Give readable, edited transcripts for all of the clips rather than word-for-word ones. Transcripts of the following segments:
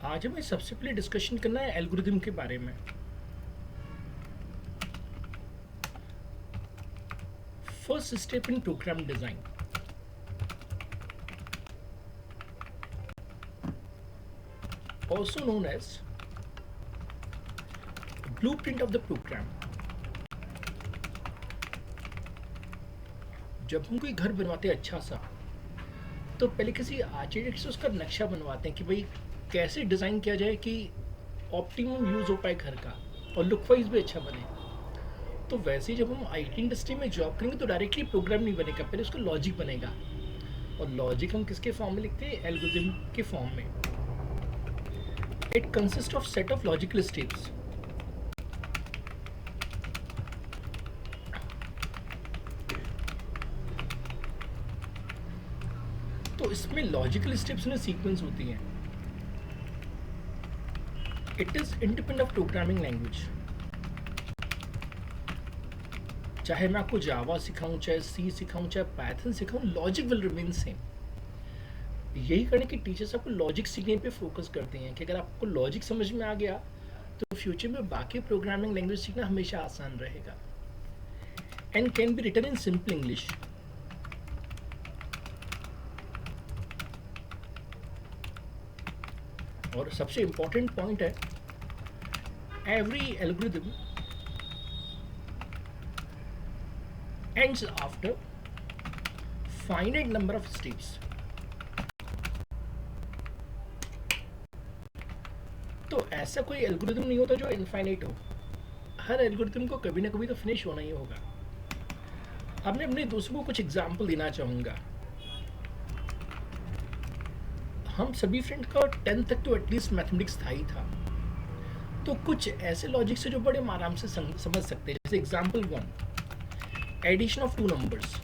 आज हमें सबसे पहले डिस्कशन करना है एल्गोरिदम के बारे में। First step in program design. Also known as blueprint of the program. जब हम कोई घर बनवाते हैं अच्छा सा, तो पहले किसी आर्किटेक्ट से उसका नक्शा बनवाते हैं कि भाई कैसे डिज़ाइन किया जाए कि ऑप्टिमम यूज़ हो पाए घर का और लुक वाइज भी अच्छा बने। तो वैसे ही जब हम आईटी इंडस्ट्री में जॉब करेंगे तो डायरेक्टली प्रोग्राम नहीं बनेगा, पहले उसका लॉजिक बनेगा। और लॉजिक हम किसके फॉर्म में लिखते हैं? एल्गोरिथम के फॉर्म में। It consist of set of logical steps. तो इसमें लॉजिकल स्टेप्स में सीक्वेंस होती हैं। It is independent of programming language. चाहे मैं आपको जावा सिखाऊं, चाहे सी सिखाऊं, चाहे पाइथन सिखाऊं, लॉजिक विल रिमेन सेम। यही करने के टीचर्स आपको लॉजिक सीखने पे फोकस करते हैं कि अगर आपको लॉजिक समझ में आ गया तो फ्यूचर में बाकी प्रोग्रामिंग लैंग्वेज सीखना हमेशा आसान रहेगा। And can be written in simple English. और सबसे इंपॉर्टेंट पॉइंट है, every algorithm ends after finite number of steps। तो ऐसा कोई एल्गोरिथम नहीं होता जो इनफाइनाइट हो। हर एल्गोरिथम को कभी ना कभी तो फिनिश होना ही होगा। अब मैं अपने दोस्तों को कुछ एग्जाम्पल देना चाहूँगा। हम सभी फ्रेंड का 10th तक तो एटलीस्ट मैथमेटिक्स था ही था, तो कुछ ऐसे लॉजिक से जो बड़े आराम से समझ सकते हैं। जैसे एग्जाम्पल 1, एडिशन ऑफ 2 नंबर्स।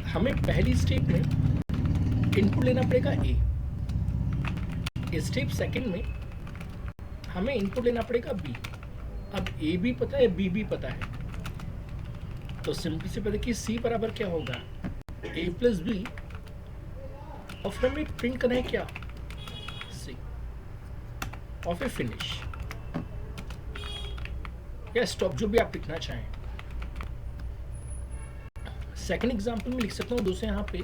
हमें पहली स्टेप में इनपुट लेना पड़ेगा ए। स्टेप सेकंड में हमें इनपुट लेना पड़ेगा बी। अब ए भी पता है, बी भी पता है, तो सिंपल से पता कि सी बराबर क्या होगा, ए प्लस बी। और फिर हमें प्रिंट करना है क्या, सी। और फिर फिनिश या स्टॉप, जो भी आप लिखना चाहें। सेकंड एग्जांपल में लिख सकता हूँ दोस्तों यहाँ पे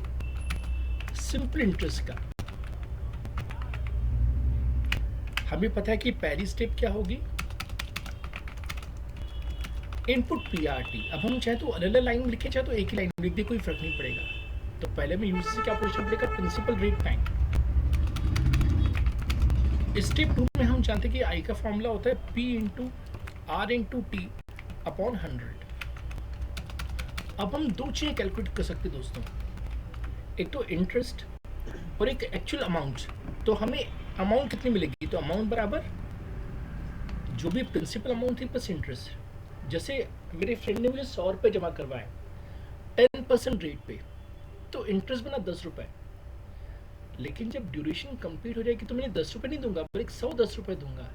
सिंपल इंटरेस्ट का। हमें पता है कि पहली स्टेप क्या होगी, इनपुट पीआरटी। अब हम चाहे तो अलग अलग लाइन में लिखे, चाहे तो एक ही लाइन में लिख दे, कोई फर्क नहीं पड़ेगा। तो पहले में यूजर से क्या पूछना पड़ेगा, प्रिंसिपल रेट टाइम। स्टेप 2 में हम जानते हैं कि आई का फॉर्मूला होता है P into R into T upon 100। अब हम दो चीजें कैलकुलेट कर सकते हैं दोस्तों, एक तो इंटरेस्ट और एक एक्चुअल अमाउंट। तो हमें अमाउंट कितनी मिलेगी, तो अमाउंट बराबर जो भी प्रिंसिपल अमाउंट थी प्लस इंटरेस्ट। जैसे मेरे फ्रेंड ने मुझे 100 रुपये जमा करवाए 10% रेट पे, तो इंटरेस्ट बना 10 रुपये। लेकिन जब ड्यूरेशन कंप्लीट हो जाएगी तो मैं 10 रुपये नहीं दूंगा, बल्कि 110 रुपये दूंगा।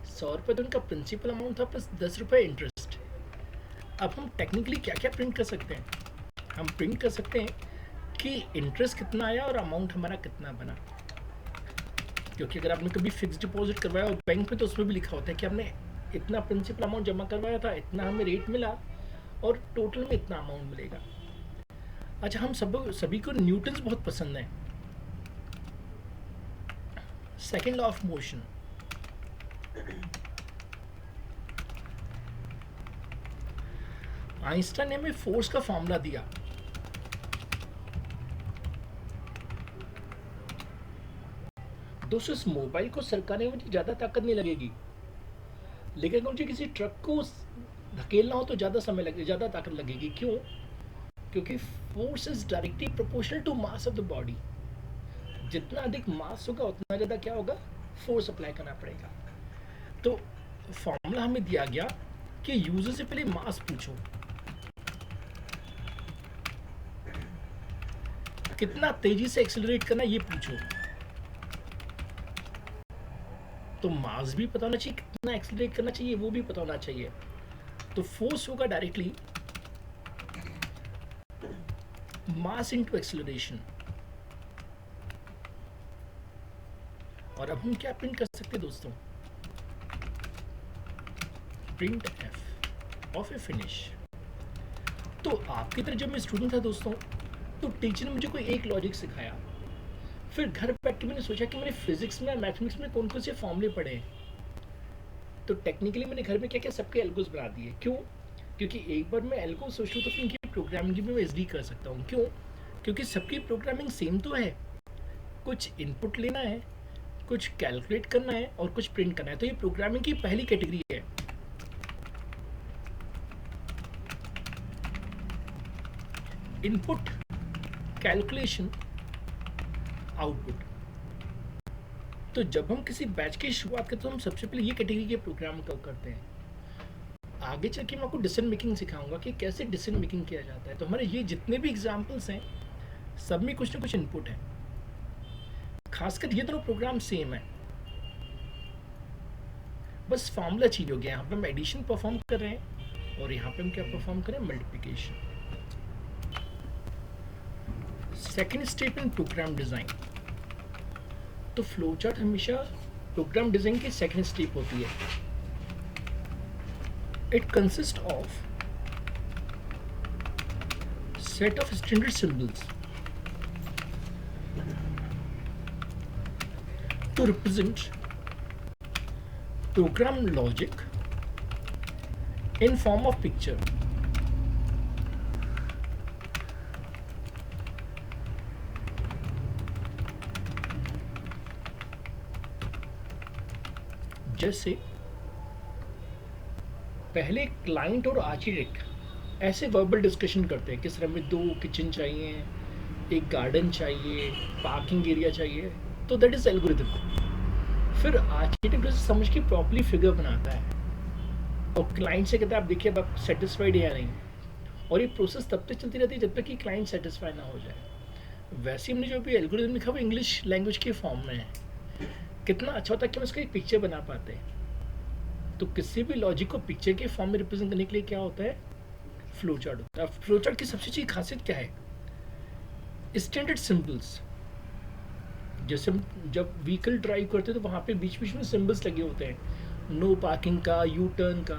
100 रुपये तो उनका प्रिंसिपल अमाउंट था प्लस 10 रुपये इंटरेस्ट। अब हम टेक्निकली क्या क्या प्रिंट कर सकते हैं, हम प्रिंट कर सकते हैं कि इंटरेस्ट कितना आया और अमाउंट हमारा कितना बना। क्योंकि अगर आपने कभी फिक्स डिपॉजिट करवाया और बैंक में, तो उसमें भी लिखा होता है कि हमने इतना प्रिंसिपल अमाउंट जमा करवाया था, इतना हमें रेट मिला और टोटल में इतना अमाउंट मिलेगा। अच्छा, हम सभी को न्यूटन्स बहुत पसंद है। Second law of motion. Einstein ने हमें फोर्स का फॉर्मूला दिया। दोस्तों, इस मोबाइल को सरकाने में मुझे ज़्यादा ताकत नहीं लगेगी, लेकिन मुझे किसी ट्रक को धकेलना हो तो ज़्यादा समय लगेगा, ज़्यादा ताकत लगेगी। क्यों? क्योंकि force is directly proportional to mass of the body. जितना अधिक मास होगा उतना ज़्यादा क्या होगा, फोर्स अप्लाई करना पड़ेगा। तो फॉर्मूला हमें दिया गया कि यूजर से पहले मास पूछो, कितना तेजी से एक्सेलरेट करना ये पूछो। तो मास भी पता होना चाहिए, कितना एक्सेलरेट करना चाहिए वो भी पता होना चाहिए। तो फोर्स होगा डायरेक्टली मास इनटू एक्सेलरेशन। और अब हम क्या प्रिंट कर सकते हैं दोस्तों, print F of A finish. तो आपकी तरह जब मैं स्टूडेंट था दोस्तों, तो टीचर ने मुझे कोई एक लॉजिक सिखाया, फिर घर बैठ के मैंने सोचा कि मैंने फिजिक्स में मैथमेटिक्स में कौन कौन से फॉर्मूले पढ़े हैं। तो टेक्निकली मैंने घर में क्या क्या सबके एल्गोस बना दिए। क्यों? क्योंकि एक बार मैं एल्गो सोचूँ तो फिर उनकी प्रोग्रामिंग भी मैं इजली कर सकता हूँ। क्यों? क्योंकि सबकी प्रोग्रामिंग सेम तो है, कुछ इनपुट लेना है, कुछ कैलकुलेट करना है और कुछ प्रिंट करना है। तो ये प्रोग्रामिंग की पहली कैटेगरी है। Input, calculation, output. तो जब हम किसी बैच की शुरुआत करते हैं तो हम सबसे पहले ये कैटेगरी के प्रोग्राम को करते हैं। आगे चल के मैं आपको डिसीजन मेकिंग सिखाऊंगा कि कैसे डिसीजन मेकिंग किया जाता है। तो हमारे ये जितने भी एग्जाम्पल्स हैं, सब में कुछ ना कुछ इनपुट है। खासकर ये दोनों प्रोग्राम सेम है, बस फॉर्मूला चेंज हो गया। यहाँ पे हम एडिशन परफॉर्म कर रहे हैं और यहाँ पे हम क्या परफॉर्म करें, multiplication. Second step in program design. तो फ्लो चार्ट हमेशा प्रोग्राम डिजाइन की सेकेंड स्टेप होती है। It consist of set of standard symbols to represent program logic in form of picture. जैसे पहले क्लाइंट और आर्किटेक्ट ऐसे वर्बल डिस्कशन करते हैं, किस तरह में 2 किचन चाहिए, एक गार्डन चाहिए, पार्किंग एरिया चाहिए। तो दैट इज एल्गोरिथम। फिर आर्किटेक्ट उसे समझ के प्रॉपर्ली फिगर बनाता है और क्लाइंट से कहता है आप देखिए अब आप सेटिस्फाइड है या नहीं। और ये प्रोसेस तब तक चलती रहती है जब तक कि क्लाइंट सेटिस्फाई ना हो जाए। वैसे हमने जो भी एल्गोरिथम लिखा वो इंग्लिश लैंग्वेज के फॉर्म में है। कितना अच्छा होता है कि हम उसका एक पिक्चर बना पाते हैं। तो किसी भी लॉजिक को पिक्चर के फॉर्म में रिप्रेजेंट करने के लिए क्या होता है, फ्लो चार्ट होता है। फ्लो चार्ट की सबसे अच्छी खासियत क्या है, स्टैंडर्ड सिंबल्स। जैसे हम जब व्हीकल ड्राइव करते हैं तो वहाँ पे बीच बीच में सिंबल्स लगे होते हैं, नो पार्किंग का, यू टर्न का।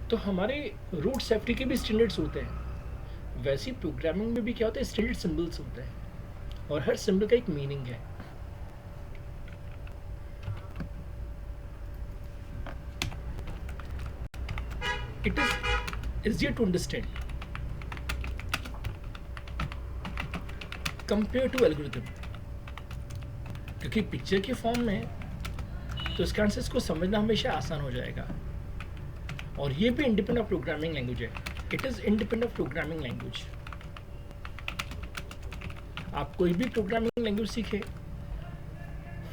तो हमारे रोड सेफ्टी के भी स्टैंडर्ड्स होते हैं। वैसी प्रोग्रामिंग में भी क्या होता है, स्टैंडर्ड सिंबल्स होते हैं और हर सिंबल का एक मीनिंग है। It is easier to understand compare to algorithm. क्योंकि पिक्चर के फॉर्म में है तो इसका आंसर को समझना हमेशा आसान हो जाएगा। और ये भी इंडिपेंडेंट ऑफ प्रोग्रामिंग लैंग्वेज है। It is independent of programming language. आप कोई भी प्रोग्रामिंग लैंग्वेज सीखे,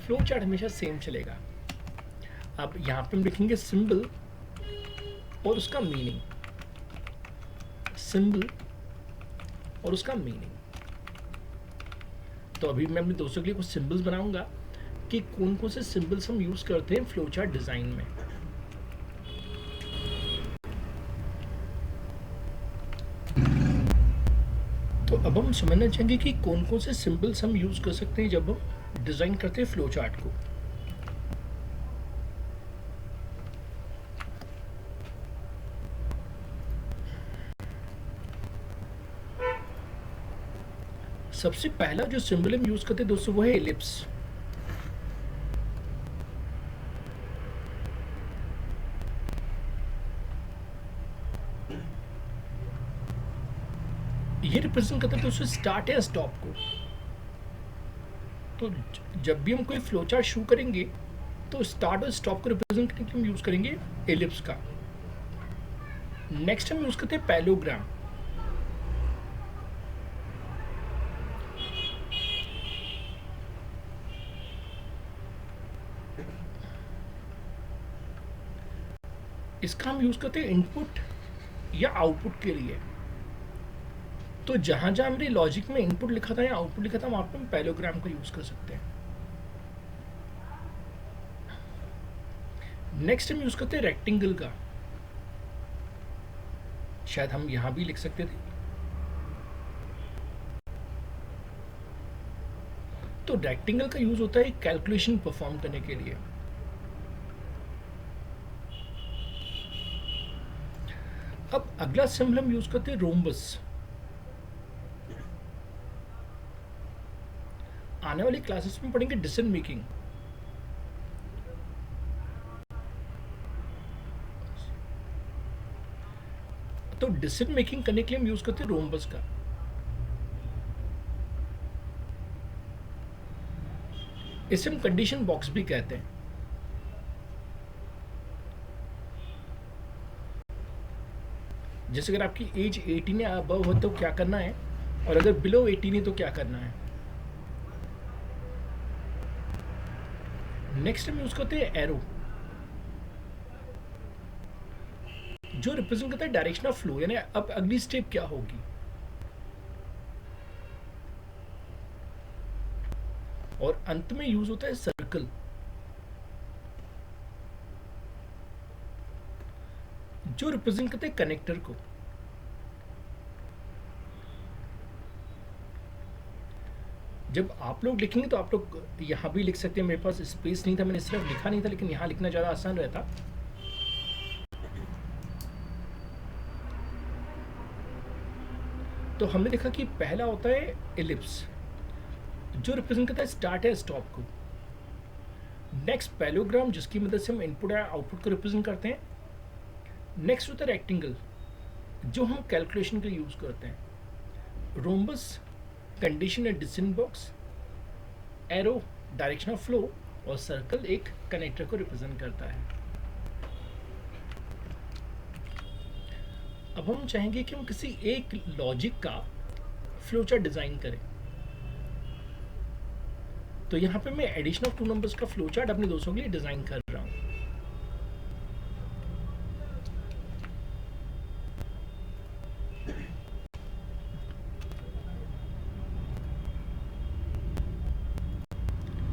फ्लो चार्ट हमेशा सेम चलेगा। अब यहाँ पे हम लिखेंगे सिंबल और उसका मीनिंग, सिंबल और उसका मीनिंग। तो अभी मैं अपने दोस्तों के लिए कुछ सिंबल्स बनाऊंगा कि कौन कौन से सिंबल्स हम यूज करते हैं फ्लो चार्ट डिजाइन में। तो अब हम समझना चाहेंगे कि कौन कौन से सिंबल्स हम यूज कर सकते हैं जब हम डिजाइन करते हैं फ्लो चार्ट को। सबसे पहला जो सिंबल हम यूज करते हैं दोस्तों वो है एलिप्स। ये रिप्रेजेंट करता है दोस्तों स्टार्ट या स्टॉप को। तो जब भी हम कोई फ्लो चार्ट शो करेंगे तो स्टार्ट और स्टॉप को रिप्रेजेंट करने के लिए हम यूज करेंगे एलिप्स का। नेक्स्ट हम यूज करते हैं पैलोग्राम। इसका हम यूज करते हैं इनपुट या आउटपुट के लिए। तो जहां जहां मेरे लॉजिक में इनपुट लिखा था या आउटपुट लिखा था वहां पे हम पैलोग्राम का यूज कर सकते हैं। नेक्स्ट हम यूज करते हैं रेक्टेंगल का। शायद हम यहां भी लिख सकते थे। तो तो रेक्टेंगल का यूज होता है कैलकुलेशन परफॉर्म करने के लिए। अब अगला सिंबल हम यूज करते हैं रोम्बस। आने वाली क्लासेस में पढ़ेंगे डिसीजन मेकिंग। तो डिसीजन मेकिंग करने के लिए हम यूज करते हैं रोम्बस का। इसे हम कंडीशन बॉक्स भी कहते हैं। जैसे अगर आपकी एज 18 या अबव हो तो क्या करना है, और अगर बिलो 18 है तो क्या करना है। नेक्स्ट हम यूज करते हैं एरो, जो रिप्रेजेंट करता है डायरेक्शन ऑफ फ्लो, यानी अब अगली स्टेप क्या होगी। और अंत में यूज होता है सर्कल, जो रिप्रेजेंट करते हैं कनेक्टर को। जब आप लोग लिखेंगे तो आप लोग यहां भी लिख सकते हैं। मेरे पास स्पेस नहीं था, मैंने सिर्फ लिखा नहीं था, लेकिन यहां लिखना ज्यादा आसान रहता। तो हमने देखा कि पहला होता है एलिप्स, जो रिप्रेजेंट करता है स्टार्ट या स्टॉप को। नेक्स्ट पैलोग्राम, जिसकी मदद से हम इनपुट या आउटपुट को रिप्रेजेंट करते हैं। नेक्स्ट होता है रेक्टेंगल, जो हम कैलकुलेशन के लिए यूज करते हैं। रोम्बस कंडीशन या decision box, arrow direction of flow, और सर्कल एक कनेक्टर को रिप्रेजेंट करता है। अब हम चाहेंगे कि हम किसी एक लॉजिक का फ्लोचार्ट डिजाइन करें। तो यहाँ पे मैं एडिशन ऑफ टू नंबर्स का फ्लोचार्ट अपने दोस्तों के लिए डिजाइन कर रहा हूं।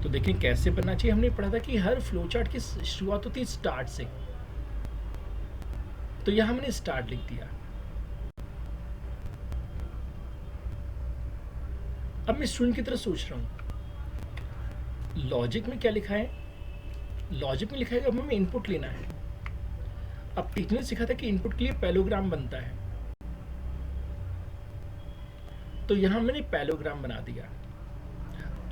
तो देखें कैसे बनना चाहिए। हमने पढ़ा था कि हर फ्लोचार्ट की शुरुआत होती है स्टार्ट से। तो यहां हमने स्टार्ट लिख दिया। अब मैं स्टूडेंट की तरह सोच रहा हूं, लॉजिक में क्या लिखा है। लॉजिक में लिखा है कि अब हमें इनपुट लेना है। अब टीचर ने सिखा था कि इनपुट के लिए पैलोग्राम बनता है। तो यहां मैंने पैलोग्राम बना दिया।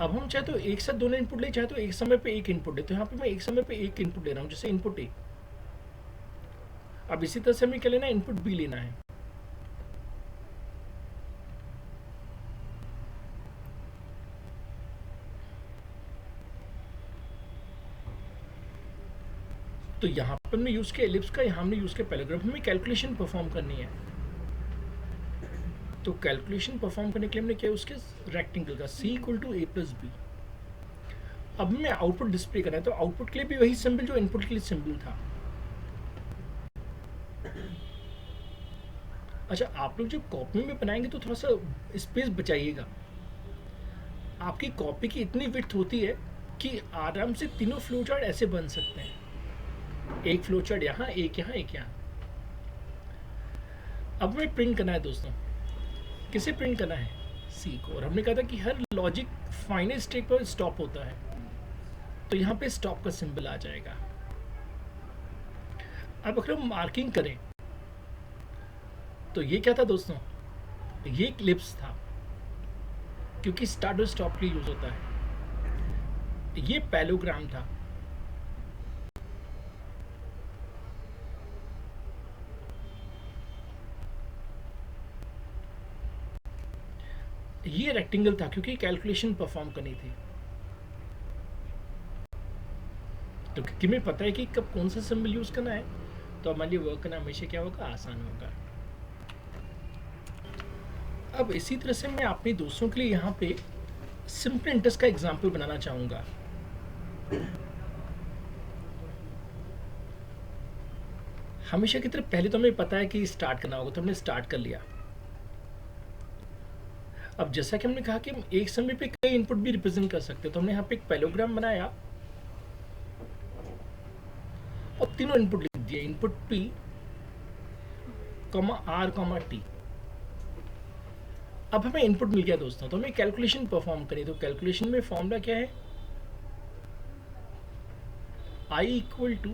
अब हम चाहे तो एक साथ दोनों इनपुट ले, चाहे तो एक समय पे एक इनपुट ले। तो यहाँ पे मैं एक समय पे एक इनपुट ले रहा हूँ, जैसे इनपुट ए। अब इसी तरह से हमें क्या लेना है, इनपुट बी लेना है। तो यहाँ पर हमने यूज किया एलिप्स का, यहाँ हमने यूज किया पैराग्राफ। हमें कैलकुलेशन परफॉर्म करनी है। तो कैलकुलेशन परफॉर्म करने के लिए हमने क्या यूज किया, रेक्टेंगल का, c equal to a plus B. अब हमें आउटपुट डिस्प्ले करना है, तो आउटपुट के लिए भी वही सिंबल जो इनपुट के लिए सिंबल था। अच्छा, आप लोग जब कॉपी में बनाएंगे तो थोड़ा सा स्पेस बचाइएगा। आपकी कॉपी की इतनी विड्थ होती है कि आराम से तीनों फ्लो चार्ट ऐसे बन सकते हैं। एक फ्लो चार्ट यहाँ, एक यहाँ, एक यहाँ। अब हमें प्रिंट करना है दोस्तों। किसे प्रिंट करना है, सी को। और हमने कहा था कि हर लॉजिक फाइनल स्टेज पर स्टॉप होता है। तो यहाँ पे स्टॉप का सिंबल आ जाएगा। अब अगर हम मार्किंग करें तो ये क्या था दोस्तों, ये क्लिप्स था, क्योंकि स्टार्ट और स्टॉप के लिए यूज होता है। ये पैलोग्राम था। ये रेक्टेंगल था, क्योंकि कैलकुलेशन परफॉर्म करनी थी। तो क्योंकि हमें पता है कि कब कौन सा सिंबल यूज करना है, तो हमारे लिए वर्क करना हमेशा क्या होगा, आसान होगा। अब इसी तरह से मैं अपने दोस्तों के लिए यहाँ पे सिंपल इंटरेस्ट का एग्जाम्पल बनाना चाहूंगा। हमेशा की तरह पहले तो हमें पता है कि स्टार्ट करना होगा, तो हमने स्टार्ट कर लिया। अब जैसा कि हमने कहा कि हम एक समय पे कई इनपुट भी रिप्रेजेंट कर सकते हैं, तो हमने यहाँ पे एक पैलोग्राम बनाया और तीनों इनपुट लिख दिए, इनपुट P, R, T। अब हमें इनपुट मिल गया दोस्तों, तो हमें कैलकुलेशन परफॉर्म करें। तो कैलकुलेशन में फॉर्मूला क्या है, I equal to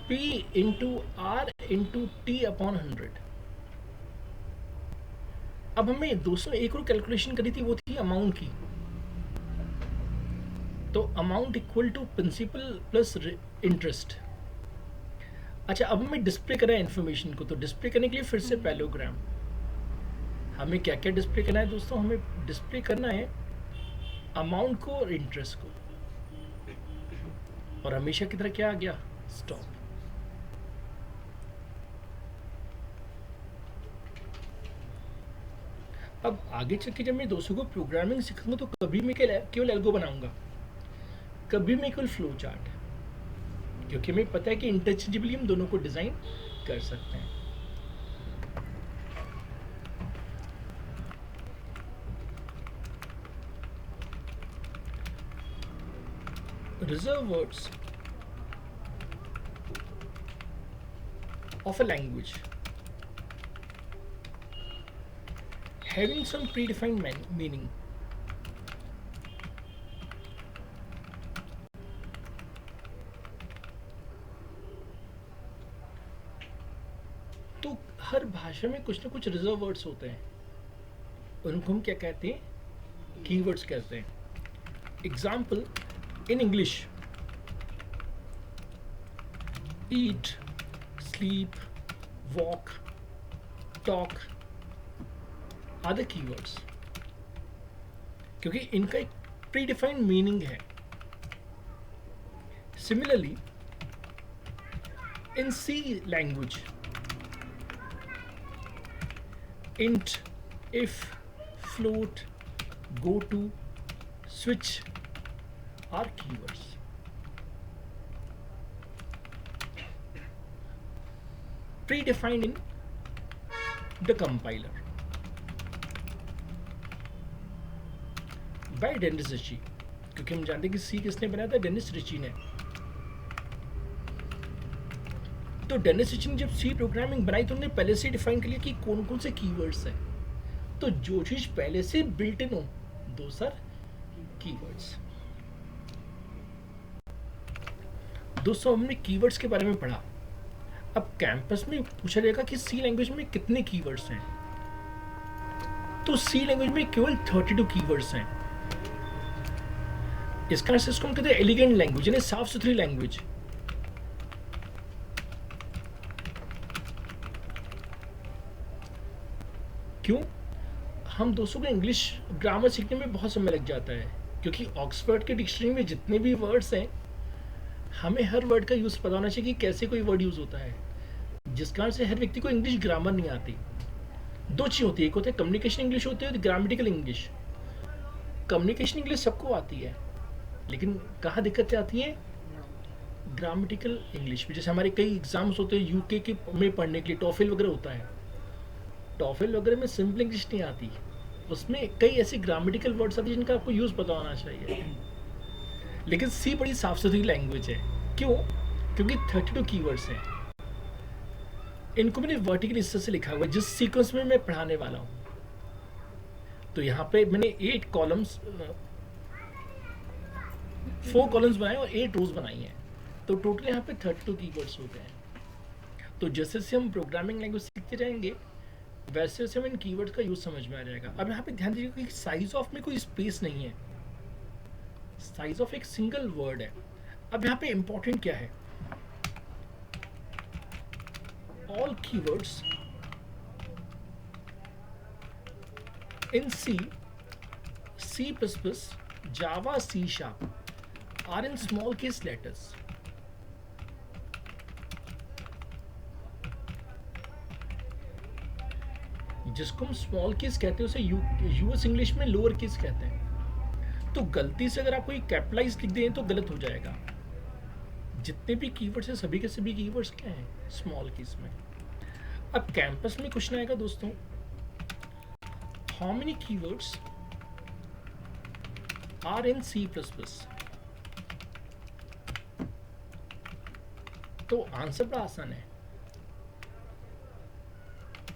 P into R into T upon 100। अब हमें दोस्तों एक और कैलकुलेशन करी थी, वो थी अमाउंट की। तो amount equal to principal plus interest. अच्छा, अब हमें डिस्प्ले करना है इन्फॉर्मेशन को, तो डिस्प्ले करने के लिए फिर से पैलोग्राम। हमें क्या क्या डिस्प्ले करना है दोस्तों, हमें डिस्प्ले करना है अमाउंट को और इंटरेस्ट को, और हमेशा की तरह क्या आ गया, स्टॉप। अब आगे चल के जब मैं दोस्तों को प्रोग्रामिंग सीखूंगा तो कभी मैं केवल एल्गो बनाऊंगा, कभी मैं केवल फ्लो चार्ट, क्योंकि हमें पता है कि इंटरचेंजेबली हम दोनों को डिजाइन कर सकते हैं। Reserve words of a language having some predefined meaning. तो हर भाषा में कुछ ना कुछ रिजर्व वर्ड्स होते हैं, उनको हम क्या कहते हैं, कीवर्ड्स कहते हैं। Example, in English eat, sleep, walk, talk are the keywords, क्योंकि इनका एक प्रीडिफाइंड मीनिंग है। Similarly in C language int, if, float, go to, switch are keywords. Predefined in the compiler by Dennis Ritchie, क्योंकि हम जानते हैं कि सी किसने बनाया था, डेनिस रिची ने। तो डेनिस रिची ने जब सी प्रोग्रामिंग बनाई तो उन्होंने पहले से डिफाइन कर लिया कि कौन कौन से कीवर्ड्स हैं। तो जो चीज पहले से बिल्ट इन हो, दोस आर कीवर्ड्स। दोस्तों हमने कीवर्ड्स के बारे में पढ़ा। अब कैंपस में पूछा जाएगा कि सी लैंग्वेज में कितने कीवर्ड्स हैं, तो सी लैंग्वेज में केवल 32 कीवर्ड्स हैं। इसका इसको हम कहते हैं एलिगेंट लैंग्वेज, यानी साफ सुथरी लैंग्वेज। क्यों? हम दोस्तों को इंग्लिश ग्रामर सीखने में बहुत समय लग जाता है, क्योंकि ऑक्सफोर्ड के डिक्शनरी में जितने भी वर्ड्स हैं, हमें हर वर्ड का यूज़ पता होना चाहिए कि कैसे कोई वर्ड यूज़ होता है, जिस कारण से हर व्यक्ति को इंग्लिश ग्रामर नहीं आती। दो चीज़ होती है, एक होता है कम्युनिकेशन इंग्लिश होती है और ग्रामेटिकल इंग्लिश। कम्युनिकेशन इंग्लिश सबको आती है, लेकिन कहाँ दिक्कतें आती हैं, ग्रामेटिकल इंग्लिश में। जैसे हमारे कई एग्जाम्स होते हैं यूके के में पढ़ने के लिए, टॉफिल वगैरह होता है, टॉफिल वगैरह में सिंपल इंग्लिश नहीं आती, उसमें कई ऐसे ग्रामेटिकल वर्ड्स आते हैं जिनका आपको यूज़ पता होना चाहिए। लेकिन सी बड़ी साफ सुथरी लैंग्वेज है। क्यों? क्योंकि 32 कीवर्ड्स हैं। इनको मैंने वर्टिकल इस तरह से लिखा हुआ है जिस सीक्वेंस में मैं पढ़ाने वाला हूँ। तो यहाँ पे मैंने 8 कॉलम्स, 4 कॉलम्स बनाए और 8 रोज बनाई हैं। तो टोटल यहाँ पे 32 कीवर्ड्स होते हैं। तो जैसे जैसे हम प्रोग्रामिंग लैंग्वेज सीखते जाएंगे, वैसे वैसे हमें इन कीवर्ड्स का यूज समझ में आ जाएगा। अब यहाँ पे ध्यान दीजिएगा कि साइज ऑफ में कोई स्पेस नहीं है, साइज ऑफ एक सिंगल वर्ड है। अब यहाँ पे इंपॉर्टेंट क्या है, all keywords in C, C++, Java, C# are in small case letters. जिसको हम स्मॉल केस कहते हैं उसे यूएस इंग्लिश में लोअर केस कहते हैं। तो गलती से अगर आप कोई कैपिटलाइज लिख दें तो गलत हो जाएगा। जितने भी कीवर्ड्स हैं सभी के सभी कीवर्ड्स क्या हैं, स्मॉल केस में। अब कैंपस में क्वेश्चन आएगा दोस्तों, how many keywords are in C++? तो आंसर बड़ा आसान है,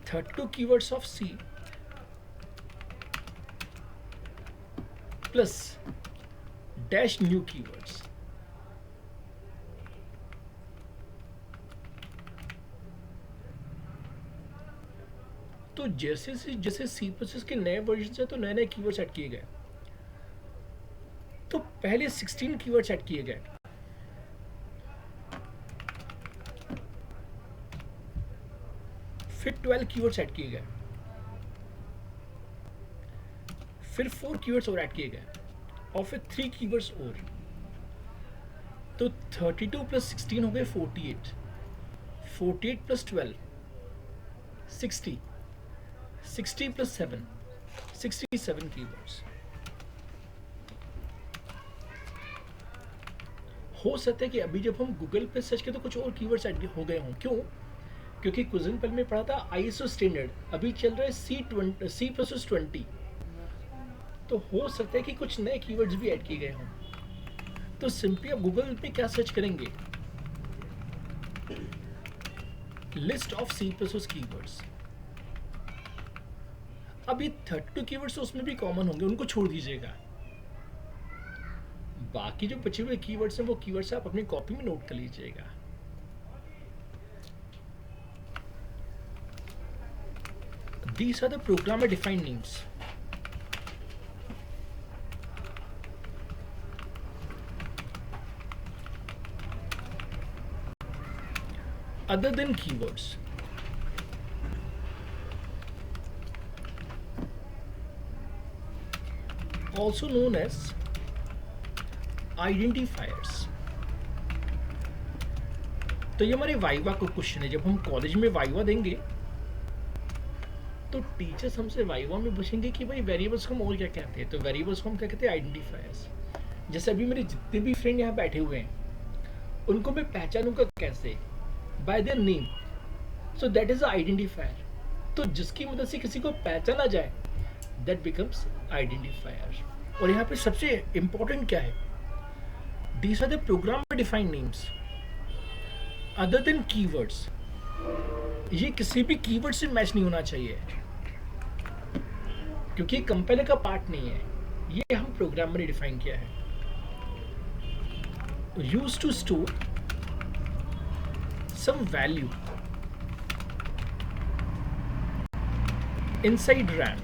32 keywords of C plus dash new keywords. तो जैसे सी प्रोसेस के नए वर्जन है तो नए नए कीवर्ड्स ऐड किए गए। तो पहले 16 कीवर्ड्स ऐड किए गए, फिर 12 कीवर्ड्स ऐड किए गए, फिर 4 कीवर्ड्स और ऐड किए गए, और फिर 3 कीवर्ड्स और। तो 32 प्लस 16 हो गए 48, 48 प्लस 12 60, 60 प्लस 7 67 कीवर्ड्स। हो सकता है कि अभी जब हम गूगल पे सर्च करें तो कुछ और कीवर्ड्स ऐड हो गए हों। क्यों? क्योंकि कुछ दिन पहले में पढ़ा था आईएसओ स्टैंडर्ड, अभी चल रहा है C++20। तो हो सकता है कि कुछ नए कीवर्ड्स भी ऐड किए गए हों। तो सिंपली आप गूगल पे क्या सर्च करेंगे? List of C++ keywords. अब ये 32 कीवर्ड्स उसमें भी कॉमन होंगे, उनको छोड़ दीजिएगा। बाकी जो बचे हुए कीवर्ड्स हैं वो कीवर्ड्स आप अपनी कॉपी में नोट कर लीजिएगा। These are the programmer defined names. Other than keywords. Also known as identifiers. तो ये हमारे वाइवा का क्वेश्चन है। जब हम कॉलेज में वाइवा देंगे तो टीचर्स हमसे वाइवा में पूछेंगे कि भाई वेरिएबल्स को हम और क्या कहते हैं। तो वेरिएबल्स को हम क्या कहते हैं? आइडेंटिफायर्स। जैसे अभी मेरे जितने भी फ्रेंड यहाँ बैठे हुए हैं उनको मैं पहचानूंगा कैसे? Bye their name. So that is identifier. तो जिसकी मदद से किसी को पहचाना जाए दैट बिकम्स आइडेंटिफायर। और यहाँ पे सबसे इंपॉर्टेंट क्या है? These are the programmer defined names other than keywords. ये किसी भी कीवर्ड से मैच नहीं होना चाहिए क्योंकि कंपाइलर का पार्ट नहीं है। ये हम प्रोग्रामर ने डिफाइन किया है। Used to store some value inside RAM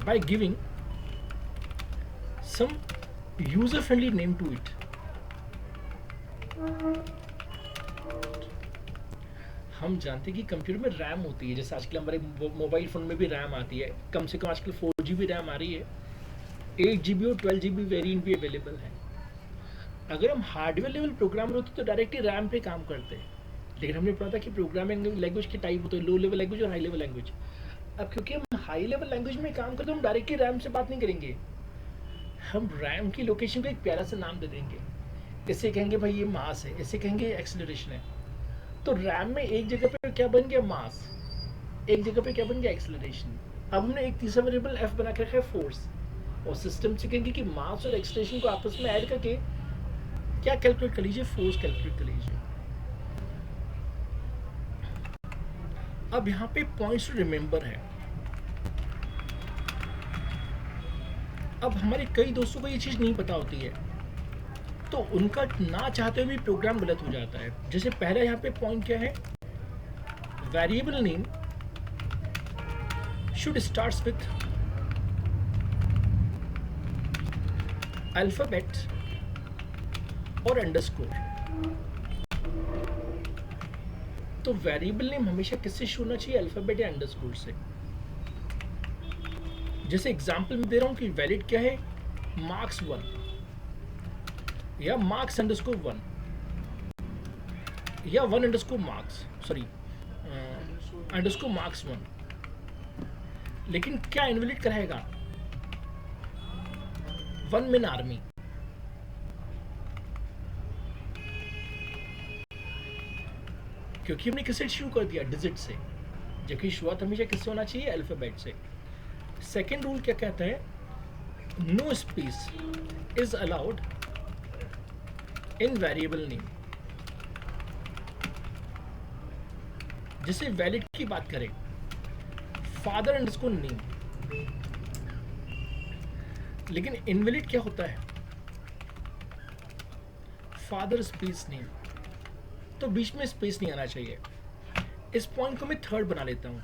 by giving some user friendly name to it. हम जानते हैं कि कंप्यूटर में रैम होती है, जैसे आजकल हमारे मोबाइल फोन में भी रैम आती है। कम से कम आजकल 4GB रैम आ रही है, 8GB और 12GB वेरिएंट भी अवेलेबल है। अगर हम हार्डवेयर लेवल प्रोग्रामर होते तो डायरेक्टली रैम पे काम करते, लेकिन हमने पढ़ा था कि प्रोग्रामिंग लैंग्वेज के टाइप होते हैं, लो लेवल लैंग्वेज और हाई लेवल लैंग्वेज। अब क्योंकि हम हाई लेवल लैंग्वेज में काम करते हैं, हम डायरेक्टली रैम से बात नहीं करेंगे। हम रैम की लोकेशन को एक प्यारा सा नाम दे देंगे। इसे कहेंगे भाई ये मास है, इसे कहेंगे एक्सेलरेशन है। तो रैम में एक जगह पे क्या बन गया? मास। एक जगह पे क्या बन गया? एक्सेलरेशन। अब हमने एक तीसरा वेरिएबल एफ बना के रखा है फोर्स, और सिस्टम से कहेंगे कि मास और एक्सेलरेशन को आपस में ऐड करके क्या कैलकुलेट कर लीजिए? फोर्स कैलकुलेट कर लीजिए। अब यहाँ पे पॉइंट्स टू रिमेंबर है। अब हमारे कई दोस्तों को ये चीज़ नहीं पता होती है, तो उनका ना चाहते हुए भी प्रोग्राम गलत हो जाता है। जैसे पहला यहाँ पे पॉइंट क्या है? Variable name should starts with alphabet और अंडरस्कोर। तो वेरिएबल नेम हमेशा किससे शुरू होना चाहिए? अल्फाबेट या अंडरस्कोर से। जैसे एग्जांपल में दे रहा हूं कि वैलिड क्या है? मार्क्स 1 या मार्क्स अंडरस्कोर 1 या 1 underscore marks, sorry underscore marks 1। लेकिन क्या इनवैलिड कराएगा? 1 मैन आर्मी। क्योंकि हमने किससे शुरू कर दिया? डिजिट से, जबकि शुरुआत हमेशा किससे होना चाहिए? अल्फाबेट से। सेकेंड रूल क्या कहता है? No space is allowed in variable name. जैसे वैलिड की बात करें फादर अंडरस्कोर नेम। लेकिन इनवैलिड क्या होता है? फादर स्पेस नेम, तो बीच में स्पेस नहीं आना चाहिए। इस पॉइंट को मैं थर्ड बना लेता हूं।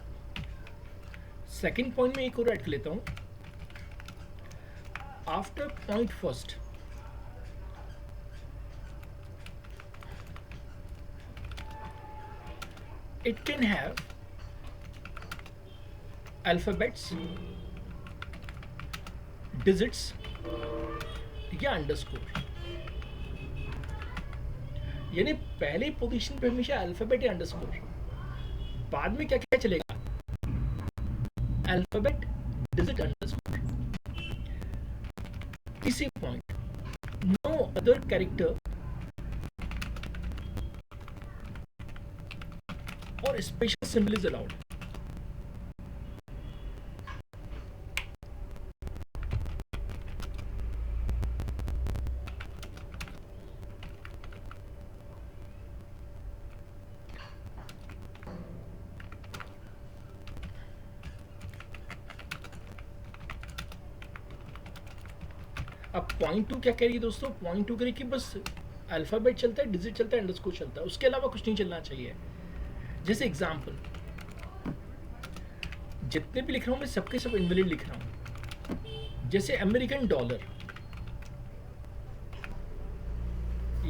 सेकंड पॉइंट में एक और ऐड कर लेता हूं। After point first, it can have alphabets, digits या अंडरस्कोर। यानी पहले पोजीशन पे हमेशा अल्फाबेट या अंडरस्कोर, बाद में क्या क्या चलेगा? Alphabet, digit, underscore. तीसरी पॉइंट, नो अदर कैरेक्टर और स्पेशल सिंबल इज अलाउड। अब पॉइंट टू क्या कह रही है दोस्तों? पॉइंट टू कह रही है कि बस अल्फाबेट चलता है, डिजिट चलता है, अंडरस्कोर चलता है, उसके अलावा कुछ नहीं चलना चाहिए। जैसे एग्जांपल, जितने भी लिख रहा हूं मैं सबके सब इनवैलिड लिख रहा हूं। जैसे अमेरिकन डॉलर,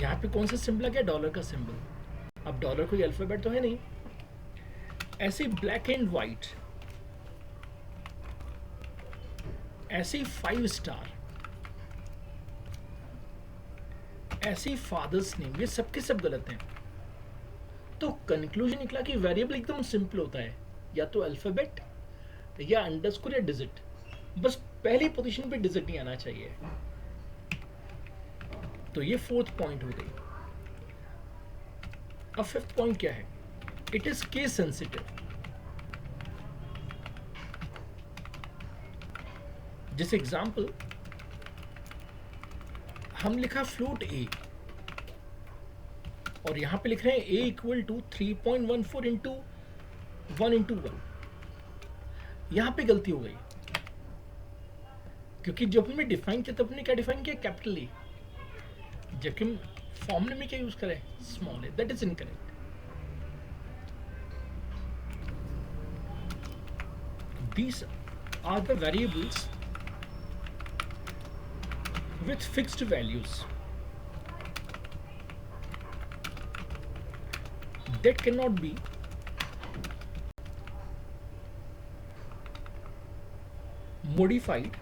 यहां पे कौन सा सिंबल आ गया? डॉलर का सिंबल। अब डॉलर कोई अल्फाबेट तो है नहीं। ऐसे ब्लैक एंड व्हाइट, ऐसे 5 स्टार, ऐसे फादर्स नेम, ये सबके सब गलत हैं। तो कंक्लूजन निकला कि वेरिएबल एकदम सिंपल होता है, या तो अल्फाबेट या अंडरस्कोर या डिजिट, बस पहली पोजीशन पे डिजिट नहीं आना चाहिए। तो ये फोर्थ पॉइंट हो गई। अब फिफ्थ पॉइंट क्या है? It is case sensitive. जैसे एग्जांपल, हम लिखा फ्लोट ए और यहां पे लिख रहे हैं ए इक्वल टू 3.14 इंटू 1:1। यहां पे गलती हो गई, क्योंकि जब हमने डिफाइन किया तब हमने क्या डिफाइन किया? कैपिटल ए, जबकि हम फॉर्मूले में क्या यूज करें? Small A. That is incorrect. These are the variables with fixed values that cannot be modified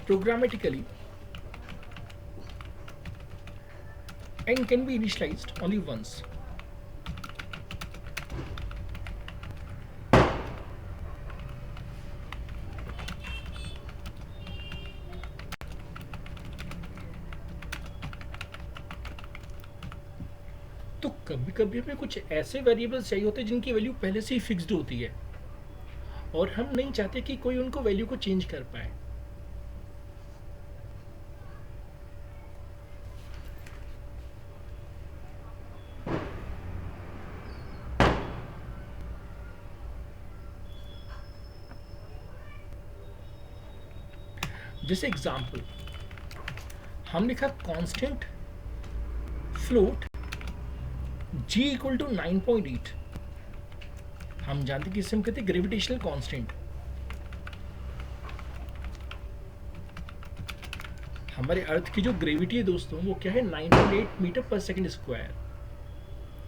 programmatically and can be initialized only once. तो कभी कभी हमें कुछ ऐसे वेरिएबल्स चाहिए होते हैं जिनकी वैल्यू पहले से ही फिक्स्ड होती है और हम नहीं चाहते कि कोई उनको वैल्यू को चेंज कर पाए। जैसे एग्जांपल, हम लिखा constant float g equal to 9.8। हम जानते कि इसे हम कहते हैं ग्रेविटेशनल कांस्टेंट। हमारे अर्थ की जो ग्रेविटी है दोस्तों वो क्या है? 9.8 मीटर पर सेकंड स्क्वायर।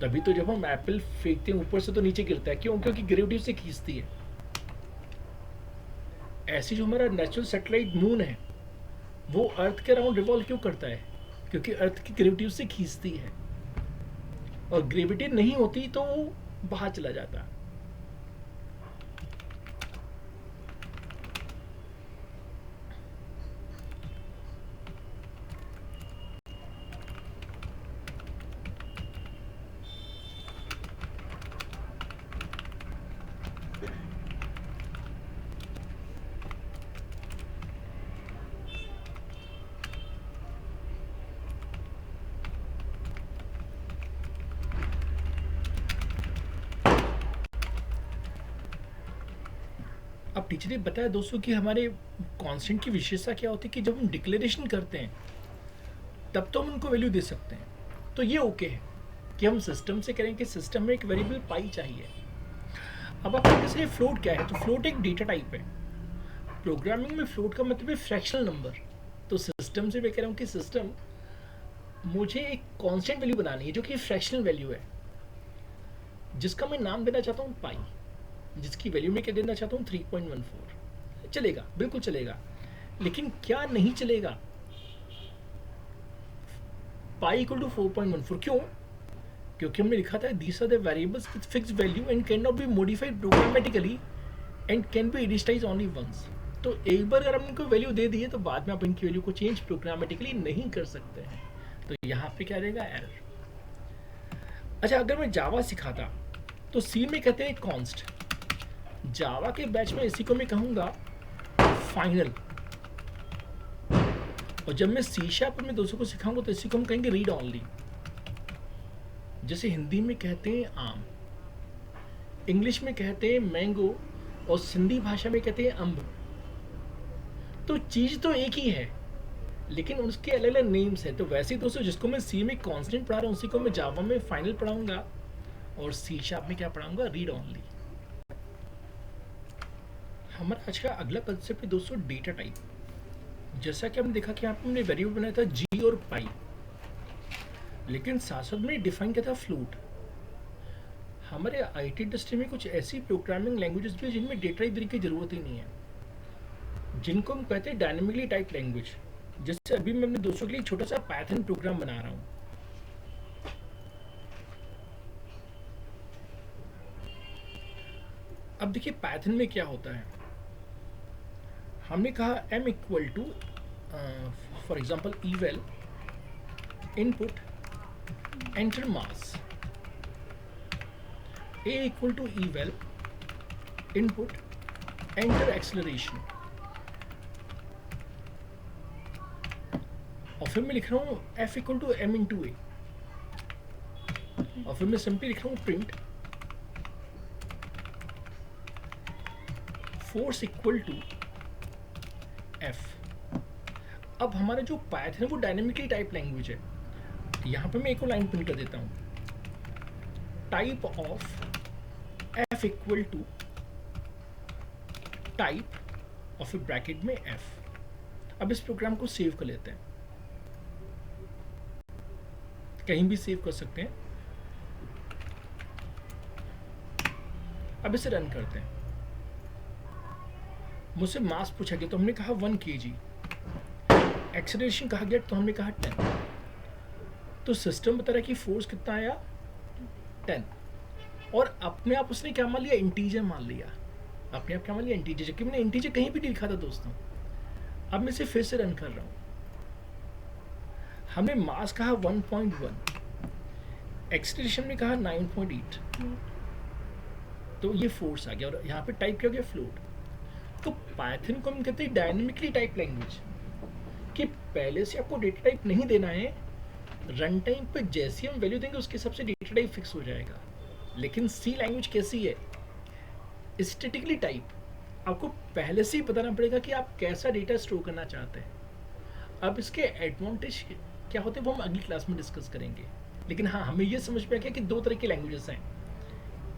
तभी तो जब हम एप्पल फेंकते हैं ऊपर से तो नीचे गिरता है, क्यों? क्योंकि ग्रेविटी उसे खींचती है। ऐसी जो हमारा नेचुरल सैटेलाइट मून है वो अर्थ के अराउंड रिवॉल्व क्यों करता है? क्योंकि अर्थ की ग्रेविटी उसे खींचती है, और ग्रेविटी नहीं होती तो वो बाहर चला जाता। अब टीचर ने बताया दोस्तों कि हमारे कांस्टेंट की विशेषता क्या होती है कि जब हम डिक्लेरेशन करते हैं तब तो हम उनको वैल्यू दे सकते हैं। तो ये ओके है कि हम सिस्टम से करें कि सिस्टम में एक वेरिएबल पाई चाहिए। अब आप कहेंगे फ्लोट क्या है, तो फ्लोट एक डेटा टाइप है। प्रोग्रामिंग में फ्लोट का मतलब है फ्रैक्शनल नंबर। तो सिस्टम से मैं कह रहा हूँ कि सिस्टम मुझे एक कांस्टेंट वैल्यू बनानी है जो कि फ्रैक्शनल वैल्यू है, जिसका मैं नाम देना चाहता हूँ पाई, जिसकी वैल्यू मैं क्या देना चाहता हूँ 3.14। चलेगा, बिल्कुल चलेगा। लेकिन क्या नहीं चलेगा पाई इक्वल टू 4.14? क्यों? क्योंकि हमने लिखा था these are the variables with fixed value and can not be modified programmatically and can be initialised only once. तो एक बार अगर हम इनको वैल्यू दे दिए तो बाद में आप इनकी वैल्यू को चेंज प्रोग्रामेटिकली नहीं कर सकते हैं। तो यहाँ पे क्या रहेगा, एरर। अच्छा, अगर मैं जावा सिखाता तो सी में कहते हैं कॉन्स्ट, जावा के बैच में इसी को मैं कहूँगा फाइनल, और जब मैं सी शार्प में दोस्तों को सिखाऊंगा तो इसी को हम कहेंगे रीड ऑनली। जैसे हिंदी में कहते हैं आम, इंग्लिश में कहते हैं मैंगो, और सिंधी भाषा में कहते हैं अम्ब। तो चीज़ तो एक ही है लेकिन उसके अलग अलग नेम्स हैं। तो वैसे ही दोस्तों जिसको मैं सी में कांस्टेंट पढ़ा रहा हूँ उसी को मैं जावा में फाइनल पढ़ाऊंगा और सी शार्प में क्या पढ़ाऊंगा, रीड ऑनली। हमारा आज का अगला कंसेप्ट है दोस्तों डेटा टाइप। जैसा कि हमने देखा कि यहाँ पे हमने वेरिएबल बनाया था जी और पाई, लेकिन साथ साथ में डिफाइन किया था फ्लोट। हमारे आईटी इंडस्ट्री में कुछ ऐसी प्रोग्रामिंग लैंग्वेजेस भी जिनमें डेटा टाइप देने की जरूरत ही नहीं है, जिनको हम कहते हैं डायनेमिकली टाइप लैंग्वेज। जैसे अभी मैं अपने दोस्तों के लिए छोटा सा पाइथन प्रोग्राम बना रहा हूँ। अब देखिए पाइथन में क्या होता है, हमने कहा m equal to for example eval input enter mass, a equal to eval input enter acceleration, और फिर मैं लिख रहा हूँ f equal to m into A, और फिर मैं सिंपली लिख रहा हूँ print force equal to f। अब हमारा जो पाइथन है वो डायनेमिकली टाइप लैंग्वेज है। यहाँ पे मैं एक और लाइन प्रिंट कर देता हूँ, type of f equal to type और फिर ब्रैकेट में f। अब इस प्रोग्राम को सेव कर लेते हैं, कहीं भी सेव कर सकते हैं। अब इसे रन करते हैं। मुझसे मास पूछा गया तो हमने कहा 1 kg, एक्सेलरेशन कहा गया तो हमने कहा 10। तो सिस्टम बता रहा है कि फोर्स कितना आया 10, और अपने आप उसने क्या मान लिया, इंटीजर मान लिया। अपने आप क्या मान लिया, इंटीजर, जबकि मैंने इंटीजर कहीं भी नहीं लिखा था दोस्तों। अब मैं इसे फिर से रन कर रहा हूँ। हमने मास कहा 1.1, एक्सेलरेशन में कहा 9.8, तो ये फोर्स आ गया, और यहाँ पे टाइप किया गया फ्लोट। तो पाइथन को हम कहते हैं डायनेमिकली टाइप लैंग्वेज, कि पहले से आपको डेटा टाइप नहीं देना है, रन टाइम पे जैसी हम वैल्यू देंगे उसके हिसाब से डेटा टाइप फिक्स हो जाएगा। लेकिन सी लैंग्वेज कैसी है, स्टैटिकली टाइप, आपको पहले से ही बताना पड़ेगा कि आप कैसा डेटा स्टोर करना चाहते हैं। अब इसके एडवांटेज क्या होते हैं वो हम अगली क्लास में डिस्कस करेंगे। लेकिन हाँ, हमें ये समझ में आ गया कि दो तरह की लैंग्वेजेस हैं,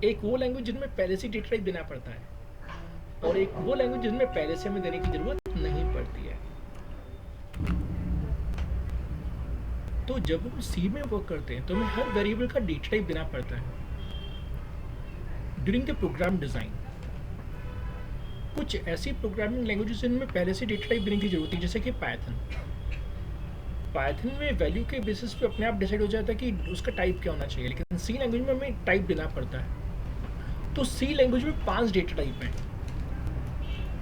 एक वो लैंग्वेज जिनमें पहले से डेटा टाइप देना पड़ता है, और एक वो लैंग्वेज जिसमें पहले से हमें देने की जरूरत नहीं पड़ती है। तो जब हम सी में वर्क करते हैं तो हमें हर वेरिएबल का डेटा टाइप देना पड़ता है ड्यूरिंग द प्रोग्राम डिजाइन। कुछ ऐसी प्रोग्रामिंग लैंग्वेजेस जिनमें पहले से डेटा टाइप देने की जरूरत है, जैसे कि पाइथन। पाइथन में वैल्यू के बेसिस पे अपने आप डिसाइड हो जाता है कि उसका टाइप क्या होना चाहिए, लेकिन सी लैंग्वेज में हमें टाइप देना पड़ता है। तो सी लैंग्वेज में 5 डेटा टाइप हैं,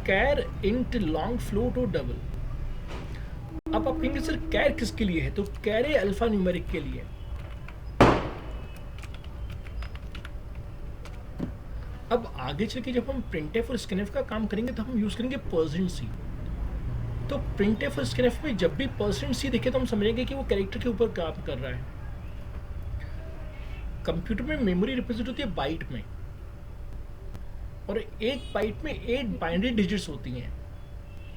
कैर, इंट, लॉन्ग, फ्लोट और डबल। अब आप कहेंगे सर कैर किसके लिए है, तो कैर है अल्फा न्यूमेरिक के लिए। अब आगे चल के जब हम प्रिंटफ और स्कैनफ का काम करेंगे तो हम यूज करेंगे %c। तो प्रिंटफ और स्कैनफ में जब भी %c दिखे तो हम समझेंगे कि वो कैरेक्टर के ऊपर काम कर रहा है। कंप्यूटर में मेमोरी रिप्रेजेंट होती है बाइट में, और एक बाइट में 8 बाइनरी डिजिट्स होती हैं,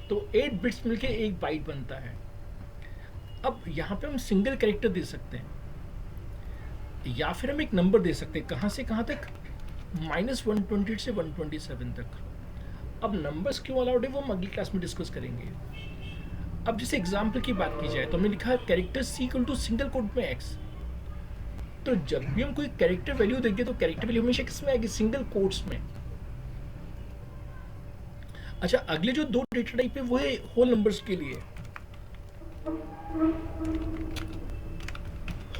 तो 8 बिट्स मिलके एक बाइट बनता है। अब यहाँ पे हम सिंगल कैरेक्टर दे सकते हैं या फिर हम एक नंबर दे सकते हैं, कहाँ से कहाँ तक, -128 से 127 तक। अब नंबर्स क्यों अलाउड है वो हम अगली क्लास में डिस्कस करेंगे। अब जैसे एग्जाम्पल की बात की जाए तो हमने लिखा है character C equal to single quote में एक्स। तो जब भी हम कोई कैरेक्टर वैल्यू देंगे तो कैरेक्टर वैल्यू हमेशा किसमें आएगी, सिंगल कोट्स में। अच्छा, अगले जो दो डेटा टाइप है वो है होल नंबर्स के लिए।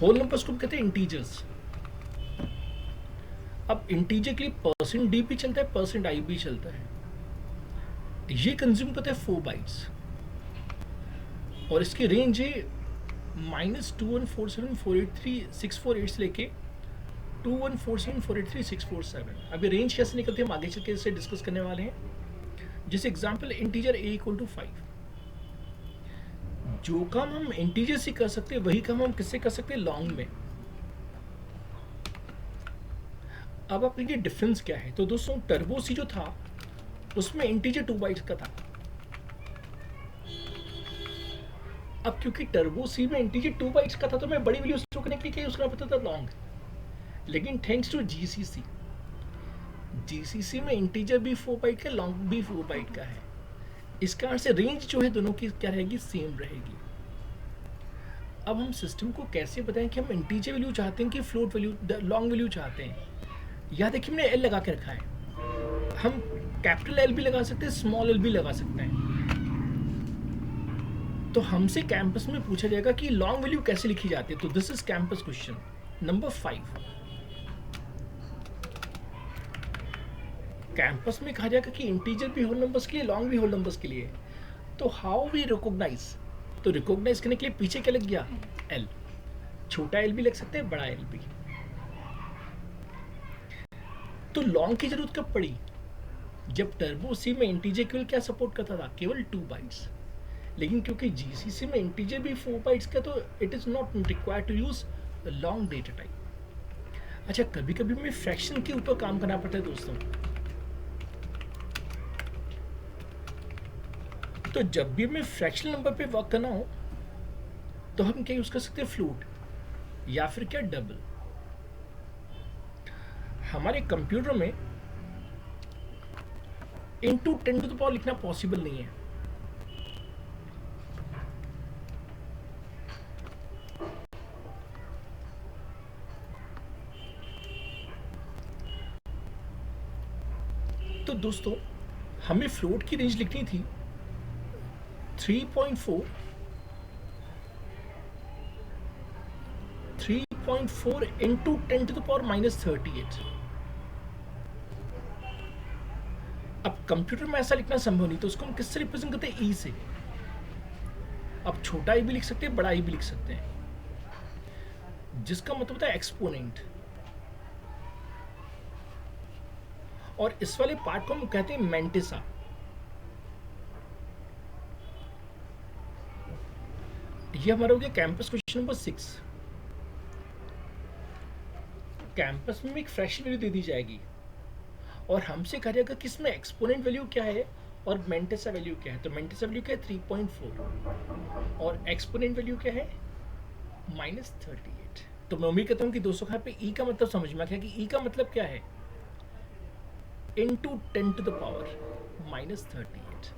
होल नंबर्स को कहते हैं इंटीजर्स। अब इंटीजर के लिए %d भी चलता है, %i भी चलता है। ये कंज्यूम करता है 4 बाइट्स और इसकी रेंज है -2147483648 से लेके 2147483647। अब ये रेंज कैसे निकलती है हम आगे चल के इसे डिस्कस करने वाले हैं। जैसे example integer a equal to 5। जो काम हम इंटीजर से कर सकते हैं वही काम हम किससे कर सकते हैं, लॉन्ग में। अब आप देखिए डिफरेंस क्या है। तो दोस्तों टर्बो सी जो था उसमें इंटीजर 2 बाइट्स का था। अब क्योंकि टर्बो सी में इंटीजर 2 बाइट्स का था तो मैं बड़ी वैल्यू स्टोर करने के लिए यूज करना पड़ता था लॉन्ग। लेकिन थैंक्स टू जीसीसी में इंटीजर भी 4 बाइट का, लॉन्ग भी 4 बाइट का है। इस कारण से रेंज जो है दोनों की क्या रहेगी, सेम रहेगी। अब हम सिस्टम को कैसे बताएं कि हम इंटीजर वैल्यू चाहते हैं कि फ्लोट वैल्यू, लॉन्ग वैल्यू चाहते हैं। यहाँ देखिए हमने एल लगा के रखा है, हम कैपिटल एल भी लगा सकते हैं, स्मॉल एल भी लगा सकते हैं। तो हमसे कैंपस में पूछा जाएगा कि लॉन्ग वैल्यू कैसे लिखी जाती है। तो this is campus question number 5। Campus में कहा जाएगा कि इंटीजर भी होल नंबर्स के लिए, लॉन्ग भी होल नंबर्स के लिए। तो हाउ वी रिकॉग्नाइज, तो रिकॉग्नाइज करने के लिए पीछे क्या लग गया, एल। छोटा एल भी लग सकते हैं, बड़ा एल भी। तो लॉन्ग की जरूरत कब पड़ी, जब टर्बो सी में इंटीजर केवल क्या सपोर्ट करता था, केवल 2 बाइट्स। लेकिन क्योंकि जीसीसी में इंटीजर भी 4 बाइट्स का, तो it is not required to use long data type. अच्छा, कभी कभी हमें फ्रैक्शन के ऊपर काम करना पड़ता है दोस्तों। तो जब भी हमें फ्रैक्शनल नंबर पे वर्क करना हो तो हम क्या यूज कर सकते हैं, फ्लोट या फिर क्या, डबल। हमारे कंप्यूटर में इनटू 10 टू द पावर लिखना पॉसिबल नहीं है। तो दोस्तों हमें फ्लोट की रेंज लिखनी थी 3.4 इंटू 10 टू द पावर -38। अब कंप्यूटर में ऐसा लिखना संभव नहीं, तो उसको हम किससे रिप्रेजेंट करते हैं, ई से। अब छोटा ई भी लिख सकते हैं, बड़ा ई भी लिख सकते हैं, जिसका मतलब होता है एक्सपोनेंट। और इस वाले पार्ट को हम कहते हैं मेंटिसा। ये हमारा हो गया कैंपस क्वेश्चन नंबर 6। कैंपस में एक फ्रैक्शन वैल्यू दे दी जाएगी और हमसे कहा जाएगा कि इसमें एक्सपोनेंट वैल्यू क्या है और मेंटिसा वैल्यू क्या है। तो मेंटिसा वैल्यू क्या है, 3.4, और एक्सपोनेंट वैल्यू क्या है, -38। तो मैं उम्मीद करता हूँ कि दोस्तों यहाँ पे ई का मतलब समझ में आ गया कि ई का मतलब क्या है, इंटू 10 टू द पावर -38।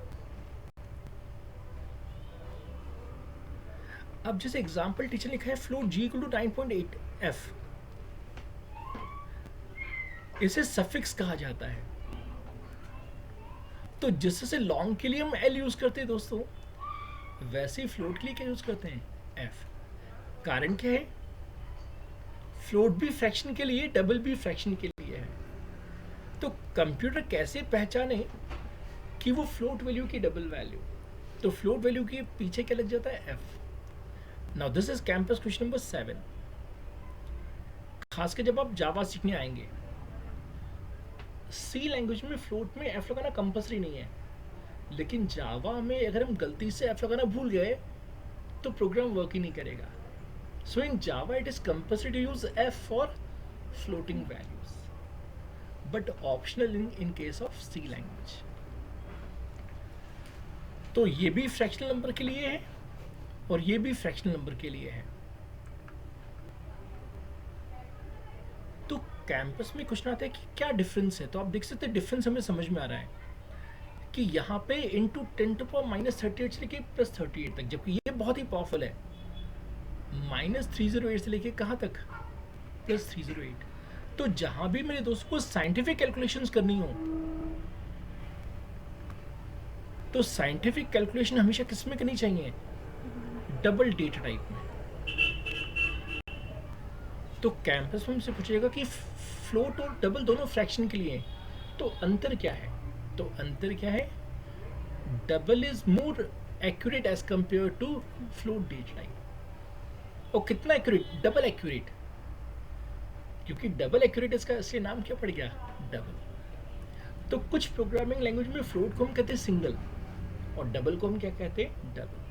अब जैसे एग्जाम्पल टीचर लिखा है float g equal to 9.8 f, इसे सफिक्स कहा जाता है। तो जिससे लॉन्ग के लिए हम l यूज करते हैं दोस्तों, वैसे ही फ्लोट के लिए क्या यूज करते हैं, f। कारण क्या है, फ्लोट भी फ्रैक्शन के लिए, डबल भी फ्रैक्शन के लिए है। तो कंप्यूटर कैसे पहचाने कि वो फ्लोट वैल्यू की डबल वैल्यू, तो फ्लोट वैल्यू के पीछे क्या लग जाता है, f। Now this is campus question number 7। खासकर जब आप जावा सीखने आएंगे, सी लैंग्वेज में फ्लोट में एफ लगाना कंपल्सरी नहीं है, लेकिन जावा में अगर हम गलती से एफ लगाना भूल गए तो प्रोग्राम वर्क ही नहीं करेगा। So in Java it is compulsory to use F for floating values. But optional in case of C language. तो ये भी फ्रैक्शनल नंबर के लिए है और ये भी फ्रैक्शनल नंबर के लिए है। तो कैंपस में क्वेश्चन आता है कि क्या डिफरेंस है, तो आप देख सकते हैं डिफरेंस हमें समझ में आ रहा है कि यहाँ पे इंटू 10⁻38 से लेके +38 तक, जबकि ये बहुत ही पावरफुल है। -308 से लेके कहाँ तक, +308। तो जहां भी मेरे दोस्तों को साइंटिफिक कैलकुलेशंस करनी हो, तो साइंटिफिक कैलकुलेशन हमेशा किस में करनी चाहिए, डबल डेटा टाइप में। तो कैंपस में हमसे पूछेगा कि फ्लोट और डबल दोनों फ्रैक्शन के लिए, तो अंतर क्या है, तो अंतर क्या है, double is more accurate as compare to float data type. और कितना एक्यूरेट, डबल एक्यूरेट, क्योंकि डबल एक्यूरेट इसका असली नाम क्या पड़ गया, डबल। तो कुछ प्रोग्रामिंग लैंग्वेज में फ्लोट को हम कहते हैं सिंगल और डबल को हम क्या कहते हैं, डबल।